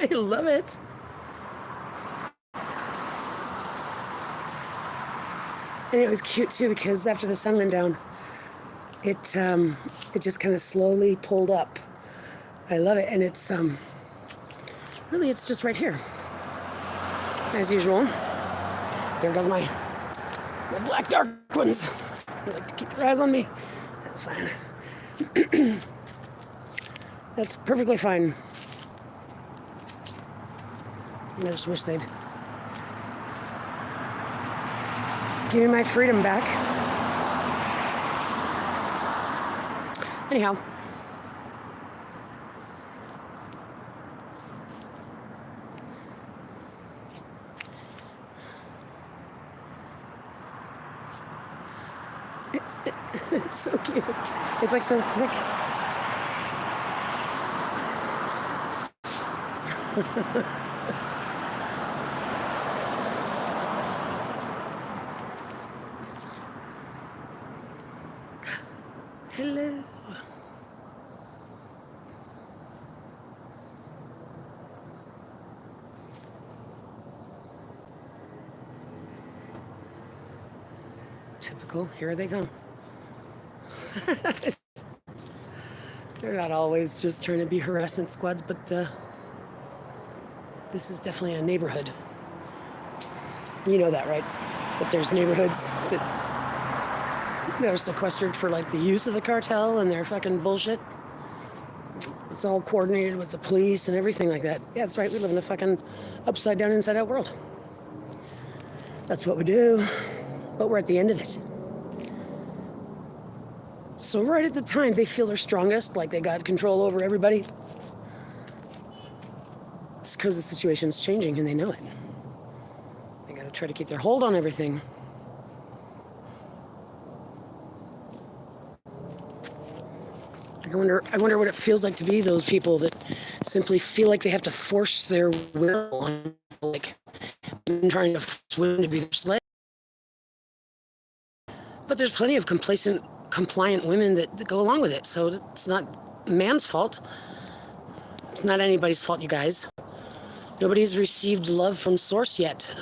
I love it. And it was cute too because after the sun went down, it just kind of slowly pulled up. I love it, and it's really it's just right here, as usual. There goes my black dark ones. I like to keep your eyes on me. That's fine. That's perfectly fine. I just wish they'd give me my freedom back. Anyhow. It's so cute. It's like so thick. Hello. Typical. Here they come. They're not always just trying to be harassment squads, but this is definitely a neighborhood. You know that, right? That there's neighborhoods that are sequestered for like the use of the cartel and their fucking bullshit. It's all coordinated with the police and everything like that. Yeah, that's right. We live in a fucking upside down, inside out world. That's what we do. But we're at the end of it. So right at the time they feel they're strongest, like they got control over everybody, it's because the situation's changing and they know it. They gotta try to keep their hold on everything. I wonder what it feels like to be those people that simply feel like they have to force their will on, like trying to force women to be their slave. But there's plenty of compliant women that go along with it, so it's not man's fault. It's not anybody's fault, you guys. Nobody's received love from source yet.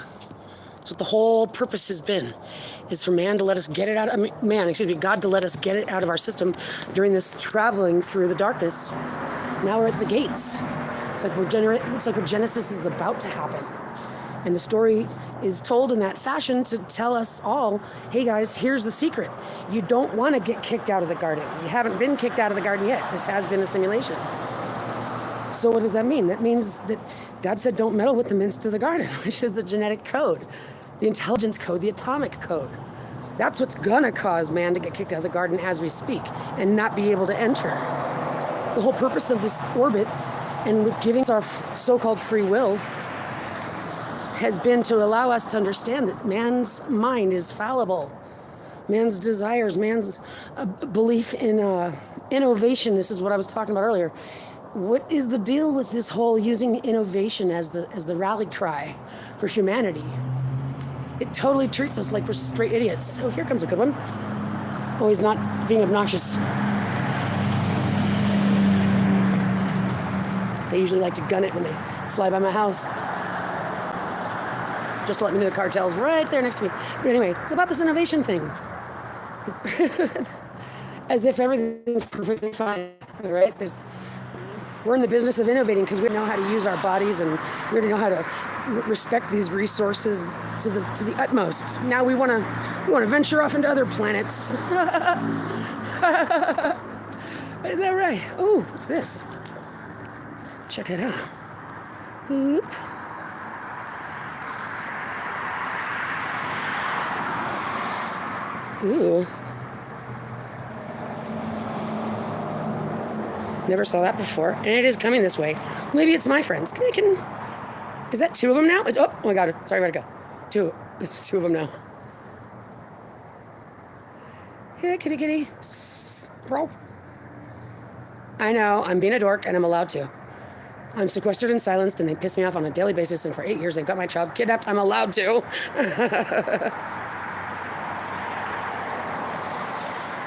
That's what the whole purpose has been, is for man to let us get it out. God to let us get it out of our system during this traveling through the darkness. Now we're at the gates. It's like Genesis is about to happen. And the story is told in that fashion to tell us all, hey guys, here's the secret. You don't want to get kicked out of the garden. You haven't been kicked out of the garden yet. This has been a simulation. So what does that mean? That means that God said don't meddle with the mints of the garden, which is the genetic code, the intelligence code, the atomic code. That's what's gonna cause man to get kicked out of the garden as we speak and not be able to enter. The whole purpose of this orbit and with giving our so-called free will has been to allow us to understand that man's mind is fallible. Man's desires, man's belief in innovation. This is what I was talking about earlier. What is the deal with this whole using innovation as the rally cry for humanity? It totally treats us like we're straight idiots. Oh, here comes a good one. Oh, he's not being obnoxious. They usually like to gun it when they fly by my house. Just to let me know the cartel's right there next to me. But anyway, it's about this innovation thing. As if everything's perfectly fine, right? We're in the business of innovating because we know how to use our bodies and we know how to respect these resources to the utmost. Now we want to venture off into other planets. Is that right? Oh, what's this? Check it out. Boop. Ooh. Never saw that before. And it is coming this way. Maybe it's my friends. Is that two of them now? Oh my God. Sorry, where'd it go? It's two of them now. Yeah, kitty, kitty. Bro. I know, I'm being a dork and I'm allowed to. I'm sequestered and silenced and they piss me off on a daily basis, and for 8 years they've got my child kidnapped. I'm allowed to.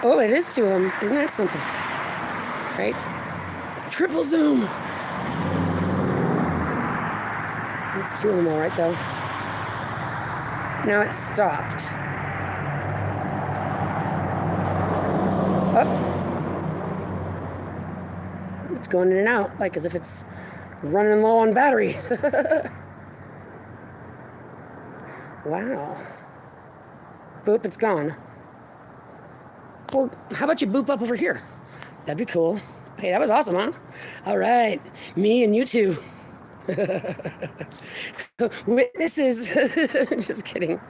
Oh, it is two of them. Isn't that something? Right? Triple zoom. It's two of them all right, though. Now it's stopped. Oh. It's going in and out, like as if it's running low on batteries. Wow. Boop, it's gone. Well, how about you boop up over here? That'd be cool. Hey, that was awesome, huh? All right, me and you two. Witnesses. Just kidding.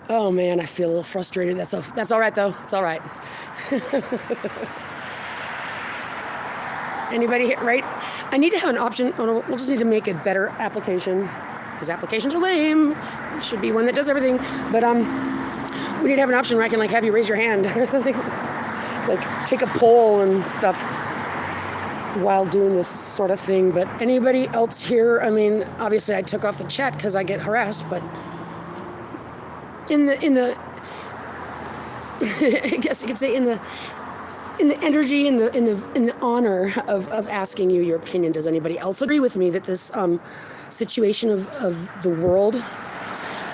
Oh man, I feel a little frustrated. That's all right though. It's all right. Anybody hit right? I need to have an option. Oh, we'll just need to make a better application because applications are lame. There should be one that does everything. But we need to have an option where I can like have you raise your hand or something. Like take a poll and stuff while doing this sort of thing. But anybody else here? I mean, obviously I took off the chat because I get harassed. But in the I guess you could say in the energy, in the honor of asking you your opinion, does anybody else agree with me that this situation of the world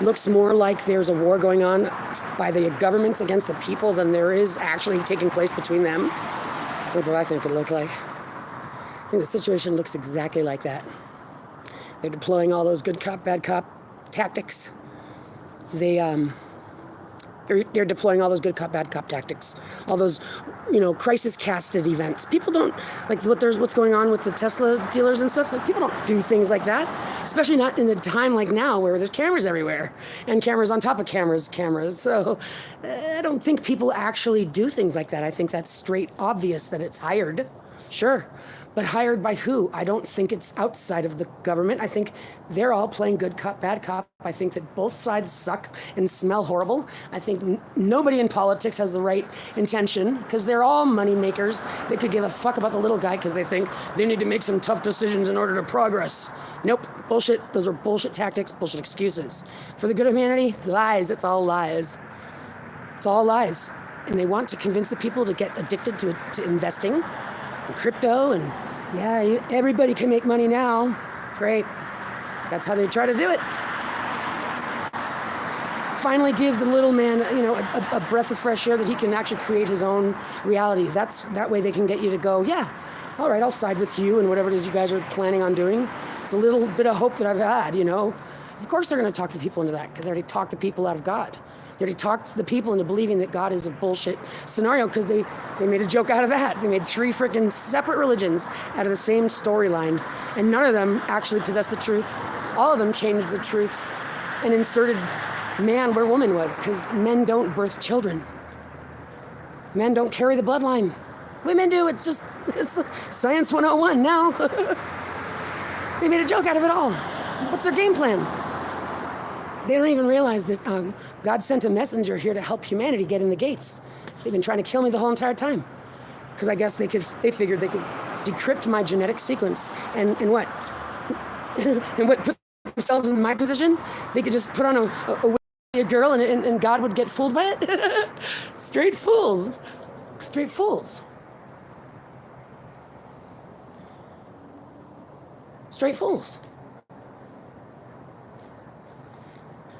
looks more like there's a war going on by the governments against the people than there is actually taking place between them? That's what I think it looks like. I think the situation looks exactly like that. They're deploying all those good cop, bad cop tactics. They're deploying all those good cop, bad cop tactics. All those, crisis casted events. People don't, like what's going on with the Tesla dealers and stuff. Like, people don't do things like that, especially not in a time like now where there's cameras everywhere and cameras on top of cameras. So I don't think people actually do things like that. I think that's straight obvious that it's hired. Sure. But hired by who? I don't think it's outside of the government. I think they're all playing good cop, bad cop. I think that both sides suck and smell horrible. I think nobody in politics has the right intention because they're all money makers. They could give a fuck about the little guy because they think they need to make some tough decisions in order to progress. Nope, bullshit. Those are bullshit tactics, bullshit excuses. For the good of humanity, lies. It's all lies. It's all lies. And they want to convince the people to get addicted to investing. And crypto and everybody can make money now. Great. That's how they try to do it. Finally give the little man, a breath of fresh air that he can actually create his own reality. That way they can get you to go, yeah, all right, I'll side with you and whatever it is you guys are planning on doing. It's a little bit of hope that I've had, Of course they're going to talk the people into that because they already talked the people out of God. They already talked the people into believing that God is a bullshit scenario because they made a joke out of that. They made 3 freaking separate religions out of the same storyline, and none of them actually possessed the truth. All of them changed the truth and inserted man where woman was because men don't birth children. Men don't carry the bloodline. Women do. It's Science 101 now. They made a joke out of it all. What's their game plan? They don't even realize that God sent a messenger here to help humanity get in the gates. They've been trying to kill me the whole entire time. Because I guess they figured they could decrypt my genetic sequence and what? And what, put themselves in my position? They could just put on a girl and God would get fooled by it? Straight fools. Straight fools. Straight fools.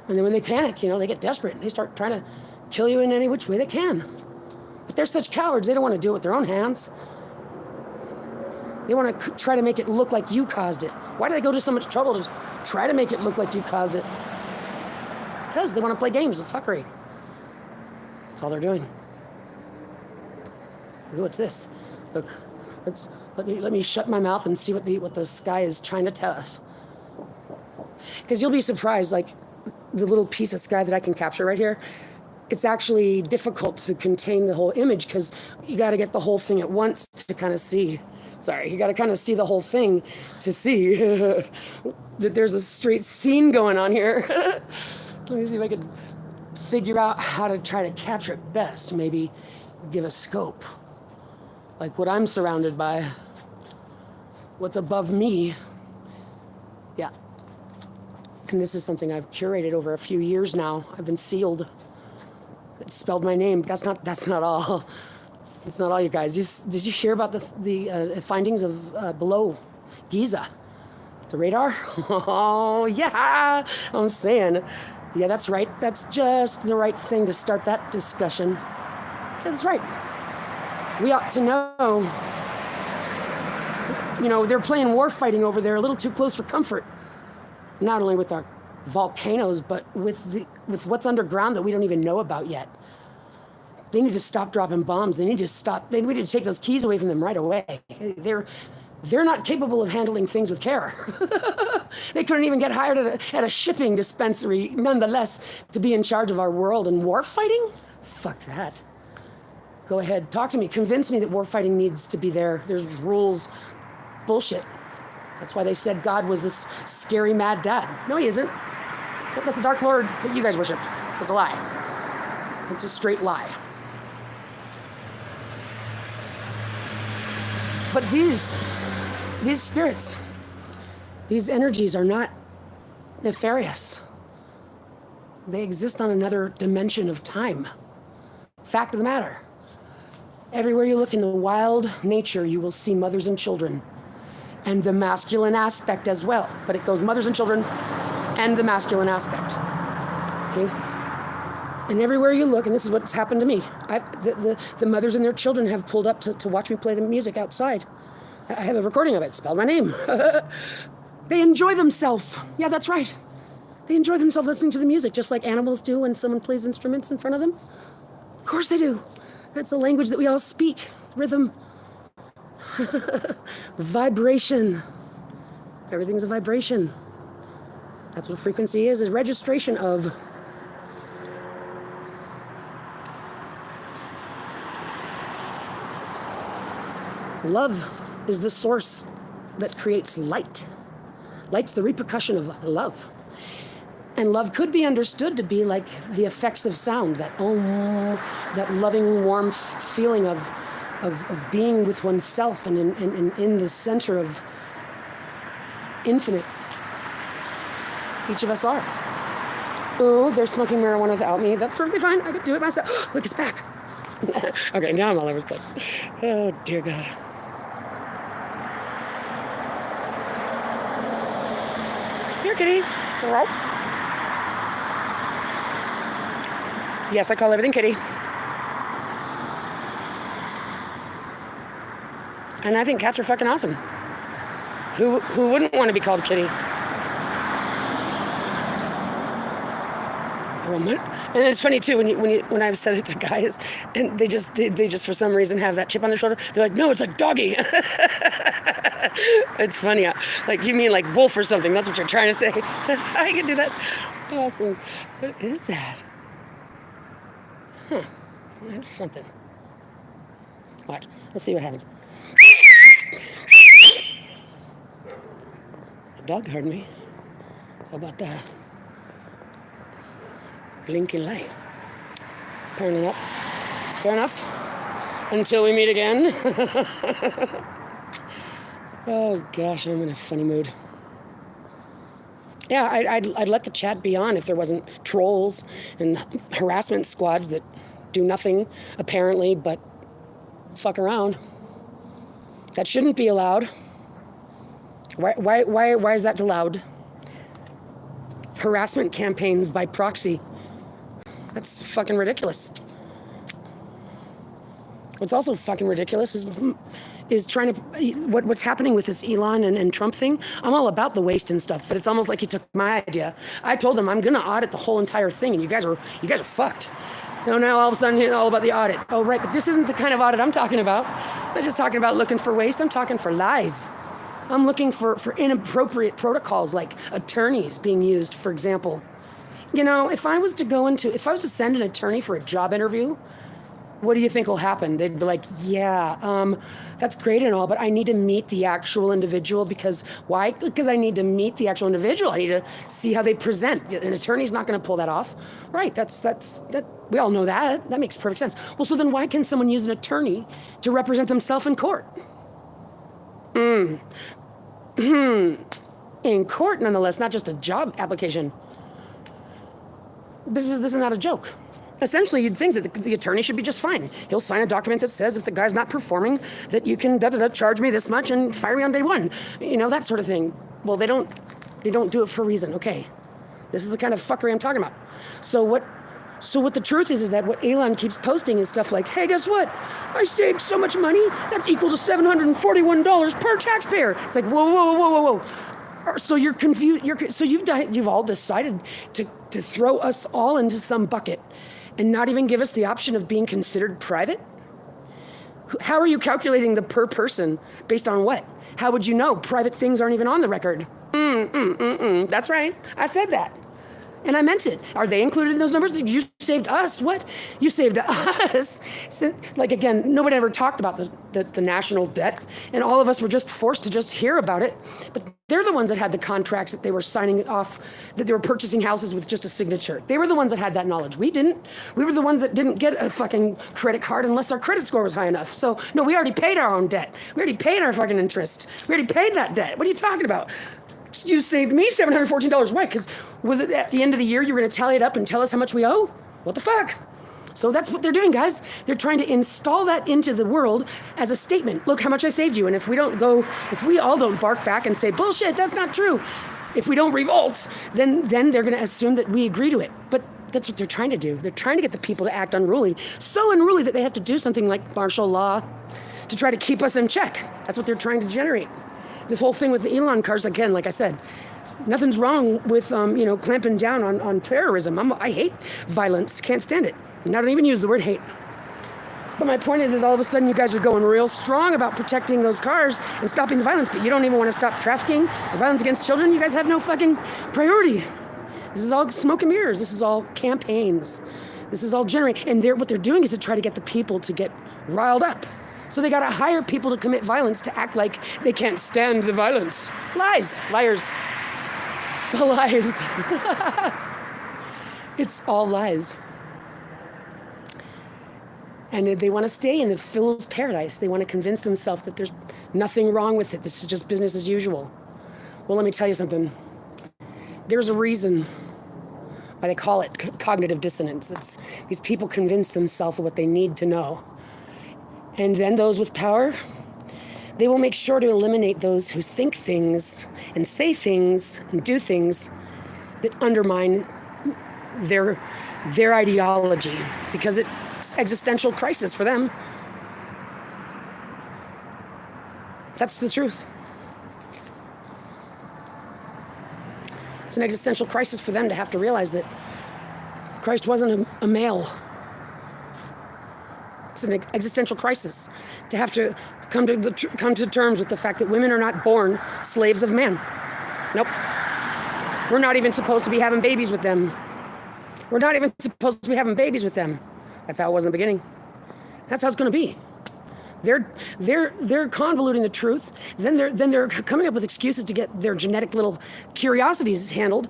And then when they panic, they get desperate. They start trying to kill you in any which way they can. But they're such cowards, they don't want to do it with their own hands. They want to try to make it look like you caused it. Why do they go to so much trouble to try to make it look like you caused it? Because they want to play games of fuckery. That's all they're doing. Ooh, what's this? Look, let me shut my mouth and see what the sky is trying to tell us. Because you'll be surprised, like, the little piece of sky that I can capture right here, it's actually difficult to contain the whole image because you got to get the whole thing at once to kind of see. Sorry, you got to kind of see the whole thing to see that there's a straight scene going on here. Let me see if I can figure out how to try to capture it best. Maybe give a scope. Like what I'm surrounded by. What's above me. Yeah. And this is something I've curated over a few years now. I've been sealed. It spelled my name. That's not all. That's not all, you guys. Did you hear about the findings of below Giza? The radar? Oh, yeah. I'm saying. Yeah, that's right. That's just the right thing to start that discussion. Yeah, that's right. We ought to know. You know, they're playing war fighting over there a little too close for comfort. Not only with our volcanoes, but with what's underground that we don't even know about yet. They need to stop dropping bombs. They need to take those keys away from them right away. They're not capable of handling things with care. They couldn't even get hired at a shipping dispensary, nonetheless, to be in charge of our world. And war fighting? Fuck that. Go ahead, talk to me. Convince me that war fighting needs to be there. There's rules. Bullshit. That's why they said God was this scary mad dad. No, he isn't. That's the Dark Lord that you guys worship. That's a lie. It's a straight lie. But these spirits, these energies are not nefarious. They exist on another dimension of time. Fact of the matter. Everywhere you look in the wild nature, you will see mothers and children. And the masculine aspect as well. But it goes mothers and children and the masculine aspect. Okay? And everywhere you look, and this is what's happened to me, the mothers and their children have pulled up to watch me play the music outside. I have a recording of it, spelled my name. They enjoy themselves. Yeah, that's right. They enjoy themselves listening to the music, just like animals do when someone plays instruments in front of them. Of course they do. That's a language that we all speak. Rhythm. Vibration. Everything's a vibration. That's what frequency is registration of. Love is the source that creates light. Light's the repercussion of love. And love could be understood to be like the effects of sound, that that loving, warm feeling of being with oneself and in the center of infinite. Each of us are. Oh, they're smoking marijuana without me. That's perfectly fine. I could do it myself. Look, it's back. Okay, now I'm all over the place. Oh, dear God. Here, kitty. All right. Yes, I call everything kitty. And I think cats are fucking awesome. Who wouldn't want to be called kitty? And it's funny too when I've said it to guys, and they just for some reason have that chip on their shoulder. They're like, no, it's like doggy. It's funny. Like, you mean like wolf or something? That's what you're trying to say. I can do that. Awesome. What is that? Huh? That's something. Watch. Let's see what happens. The dog heard me. How about that? Blinking light. Turning up. Fair enough. Until we meet again. Oh gosh, I'm in a funny mood. Yeah, I'd let the chat be on if there wasn't trolls and harassment squads that do nothing apparently but fuck around. That shouldn't be allowed. Why is that allowed? Harassment campaigns by proxy. That's fucking ridiculous. What's also fucking ridiculous is trying to what's happening with this Elon and Trump thing. I'm all about the waste and stuff, but it's almost like he took my idea. I told him I'm gonna audit the whole entire thing, and you guys are fucked. Now all of a sudden it's all about the audit. Oh right, but this isn't the kind of audit I'm talking about. I'm not just talking about looking for waste. I'm talking for lies. I'm looking for inappropriate protocols like attorneys being used, for example. You know, if I was to send an attorney for a job interview, what do you think will happen? They'd be like, yeah, that's great and all, but I need to meet the actual individual because why? Because I need to meet the actual individual. I need to see how they present. An attorney's not going to pull that off. Right, that we all know that. That makes perfect sense. Well, so then why can someone use an attorney to represent themselves in court? In court, nonetheless, not just a job application. This is not a joke. Essentially, you'd think that the attorney should be just fine. He'll sign a document that says if the guy's not performing, that you can charge me this much and fire me on day one. You know, that sort of thing. Well, they don't do it for a reason. Okay. This is the kind of fuckery I'm talking about. So what the truth is that what Elon keeps posting is stuff like, hey, guess what? I saved so much money, that's equal to $741 per taxpayer. It's like, whoa. So you're confused. So you've all decided to throw us all into some bucket and not even give us the option of being considered private? How are you calculating the per person based on what? How would you know? Private things aren't even on the record. That's right. I said that. And I meant it. Are they included in those numbers? You saved us. What? You saved us. Like, again, nobody ever talked about the national debt, and all of us were just forced to just hear about it. But they're the ones that had the contracts that they were signing off, that they were purchasing houses with just a signature. They were the ones that had that knowledge. We didn't. We were the ones that didn't get a fucking credit card unless our credit score was high enough. So, no, we already paid our own debt. We already paid our fucking interest. We already paid that debt. What are you talking about? You saved me $714. Why? Because was it at the end of the year you were going to tally it up and tell us how much we owe? What the fuck? So that's what they're doing, guys. They're trying to install that into the world as a statement. Look how much I saved you. And if we all don't bark back and say, bullshit, that's not true. If we don't revolt, then they're going to assume that we agree to it. But that's what they're trying to do. They're trying to get the people to act unruly. So unruly that they have to do something like martial law to try to keep us in check. That's what they're trying to generate. This whole thing with the Elon cars, again, like I said, nothing's wrong with clamping down on terrorism. I hate violence, can't stand it. And I don't even use the word hate. But my point is all of a sudden you guys are going real strong about protecting those cars and stopping the violence, but you don't even want to stop trafficking or violence against children. You guys have no fucking priority. This is all smoke and mirrors. This is all campaigns. This is all generating. And what they're doing is to try to get the people to get riled up. So they got to hire people to commit violence to act like they can't stand the violence. Lies. Liars. It's all lies. It's all lies. And they want to stay in the fool's paradise. They want to convince themselves that there's nothing wrong with it. This is just business as usual. Well, let me tell you something. There's a reason why they call it cognitive dissonance. It's these people convince themselves of what they need to know. And then those with power, they will make sure to eliminate those who think things and say things and do things that undermine their ideology, because it's existential crisis for them. That's the truth. It's an existential crisis for them to have to realize that Christ wasn't a male. It's an existential crisis to have to come to terms with the fact that women are not born slaves of men. Nope. We're not even supposed to be having babies with them. We're not even supposed to be having babies with them. That's how it was in the beginning. That's how it's going to be. They're convoluting the truth. Then they're coming up with excuses to get their genetic little curiosities handled,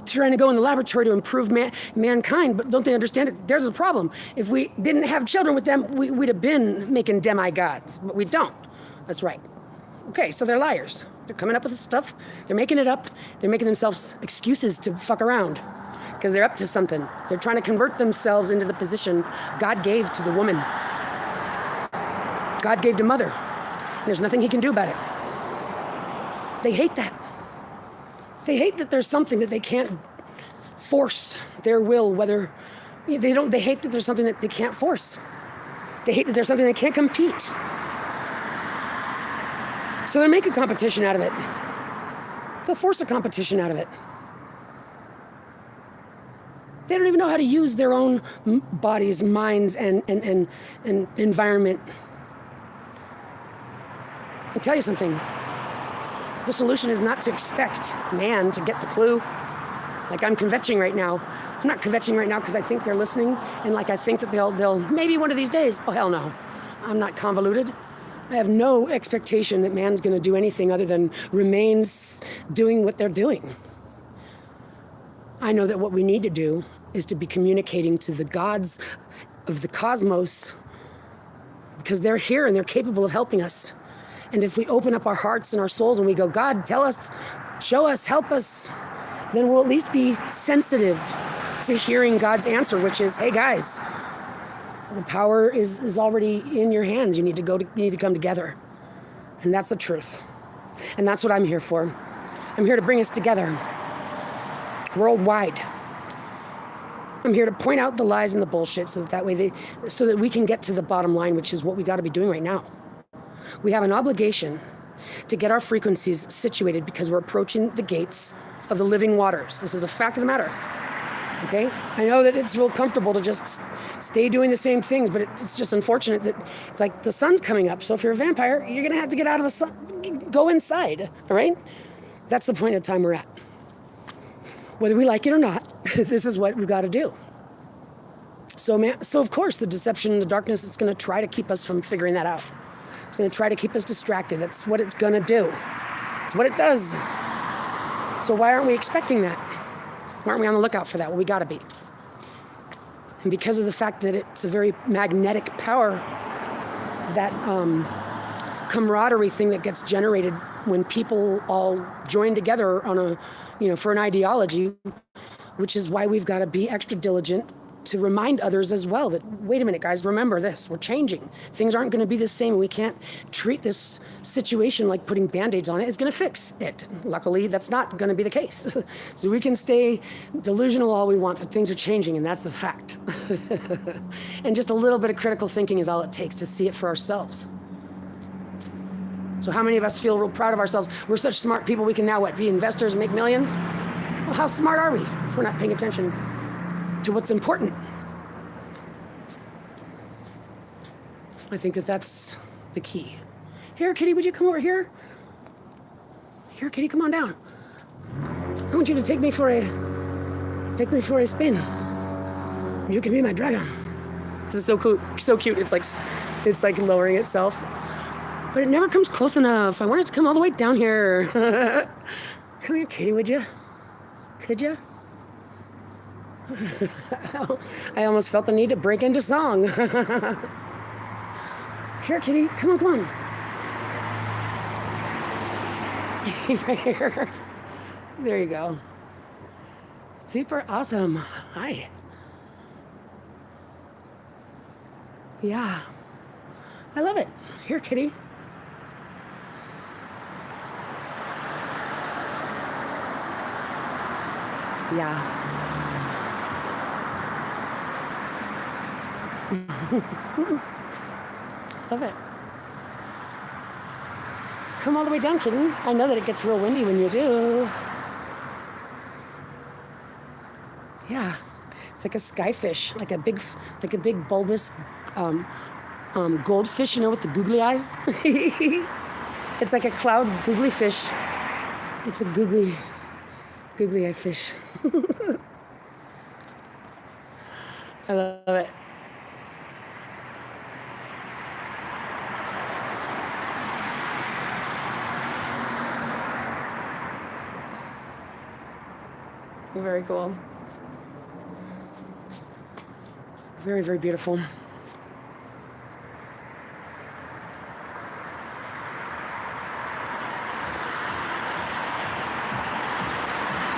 trying to go in the laboratory to improve mankind, but don't they understand it? There's the problem. If we didn't have children with them, we'd have been making demigods, but we don't. That's right. Okay, so they're liars. They're coming up with this stuff. They're making it up. They're making themselves excuses to fuck around because they're up to something. They're trying to convert themselves into the position God gave to the woman. God gave to mother. And there's nothing he can do about it. They hate that. They hate that there's something that they can't force their will, whether they hate that there's something that they can't force. They hate that there's something they can't compete. So they'll make a competition out of it. They'll force a competition out of it. They don't even know how to use their own bodies, minds, and environment. I'll tell you something. The solution is not to expect man to get the clue. Like I'm kvetching right now. I'm not kvetching right now because I think they're listening, and like I think that they'll maybe one of these days. Oh hell no, I'm not convoluted. I have no expectation that man's going to do anything other than remain doing what they're doing. I know that what we need to do is to be communicating to the gods of the cosmos, because they're here and they're capable of helping us. And if we open up our hearts and our souls and we go, God, tell us, show us, help us, then we'll at least be sensitive to hearing God's answer, which is, hey guys, the power is already in your hands. You need to come together. And that's the truth. And that's what I'm here for. I'm here to bring us together worldwide. I'm here to point out the lies and the bullshit so that so that we can get to the bottom line, which is what we got to be doing right now. We have an obligation to get our frequencies situated because we're approaching the gates of the living waters. This is a fact of the matter. Okay? I know that it's real comfortable to just stay doing the same things, but it's just unfortunate that it's like the sun's coming up. So if you're a vampire, you're going to have to get out of the sun, go inside, all right? That's the point of time we're at. Whether we like it or not, this is what we've got to do. So of course, the deception and the darkness is going to try to keep us from figuring that out. It's going to try to keep us distracted. That's what it's going to do. It's what it does. So why aren't we expecting that? Why aren't we on the lookout for that? Well, we got to be. And because of the fact that it's a very magnetic power, that camaraderie thing that gets generated when people all join together on for an ideology, which is why we've got to be extra diligent to remind others as well that, wait a minute, guys, remember this, we're changing. Things aren't going to be the same. We can't treat this situation like putting Band-Aids on it is going to fix it. Luckily, that's not going to be the case. So we can stay delusional all we want, but things are changing, and that's the fact. And just a little bit of critical thinking is all it takes to see it for ourselves. So how many of us feel real proud of ourselves? We're such smart people, we can now, be investors, make millions? Well, how smart are we if we're not paying attention to what's important? I think that-that's the key. Here, Kitty, would you come over here? Here, Kitty, come on down. I want you to take me for a spin. You can be my dragon. This is so cool, so cute. It's like lowering itself. But it never comes close enough. I want it to come all the way down here. Come here, Kitty, would you? Could you? I almost felt the need to break into song. Here, Kitty, come on. Right here. There you go. Super awesome. Hi. Yeah. I love it. Here, Kitty. Yeah. Love it. Come all the way down, kitten. I know that it gets real windy when you do. Yeah. It's like a skyfish, like a big bulbous goldfish, with the googly eyes. It's like a cloud googly fish. It's a googly eye fish. I love it. Very cool. Very, very beautiful.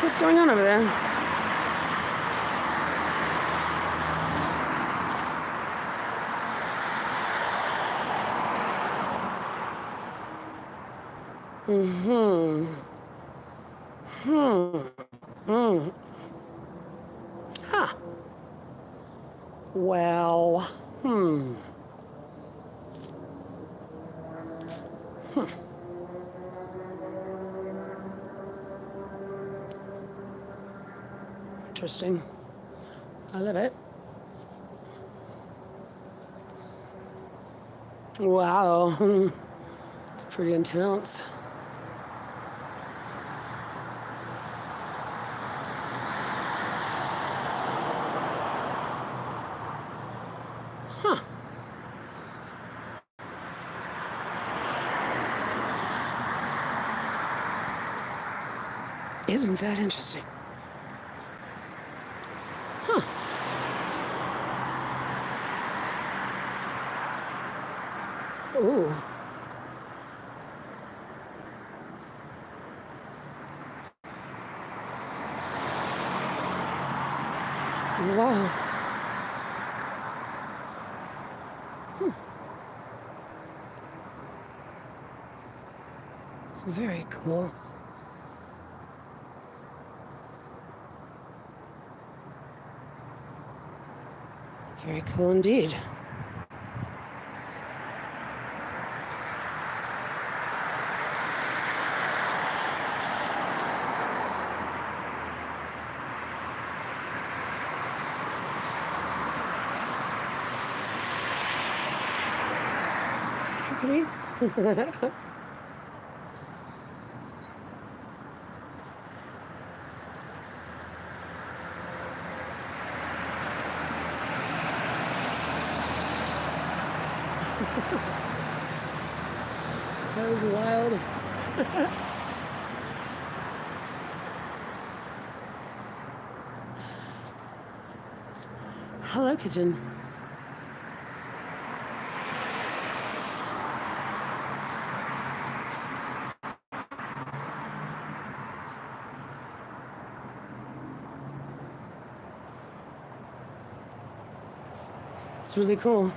What's going on over there? Huh. Well, Interesting. I love it. Wow. It's pretty intense. Huh. Isn't that interesting? Huh. Ooh. Wow. Very cool. Very cool indeed. That was wild. Hello, kitchen. It's really cool.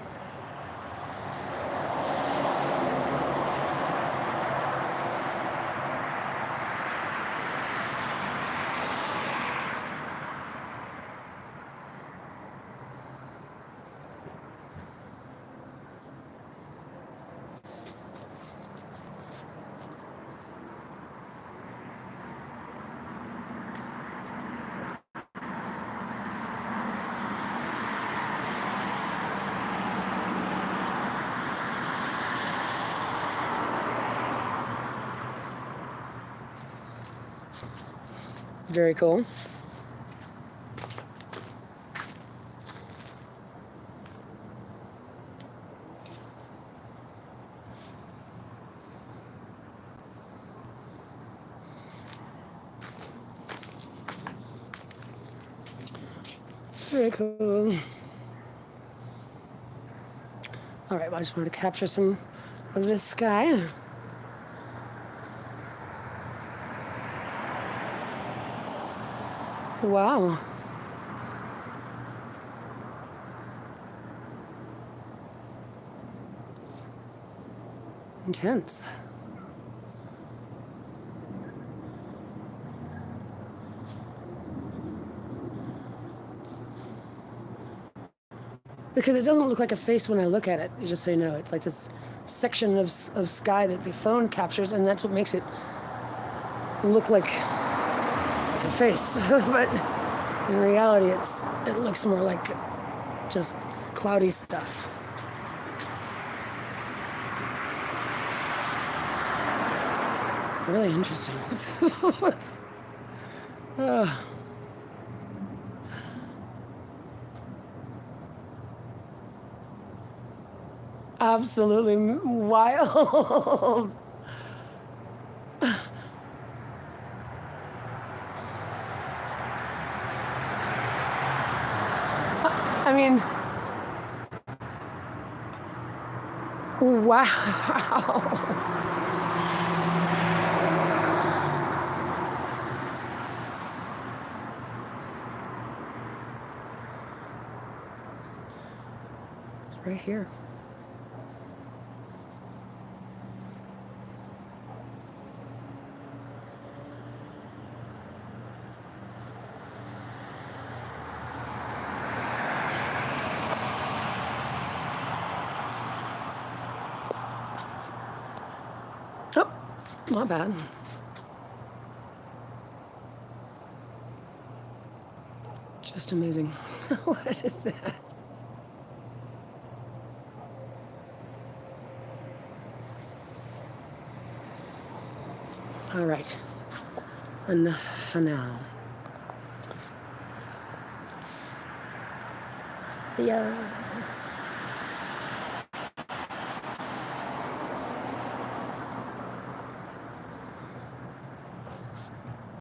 Very cool. Very cool. All right, well, I just wanted to capture some of this sky. Wow. It's intense. Because it doesn't look like a face when I look at it, just so you know. It's like this section of sky that the phone captures, and that's what makes it look like a face. But in reality, it looks more like just cloudy stuff. Really interesting. Absolutely wild. I mean, wow. It's right here. Oh, my bad. Just amazing. What is that? All right. Enough for now. See ya.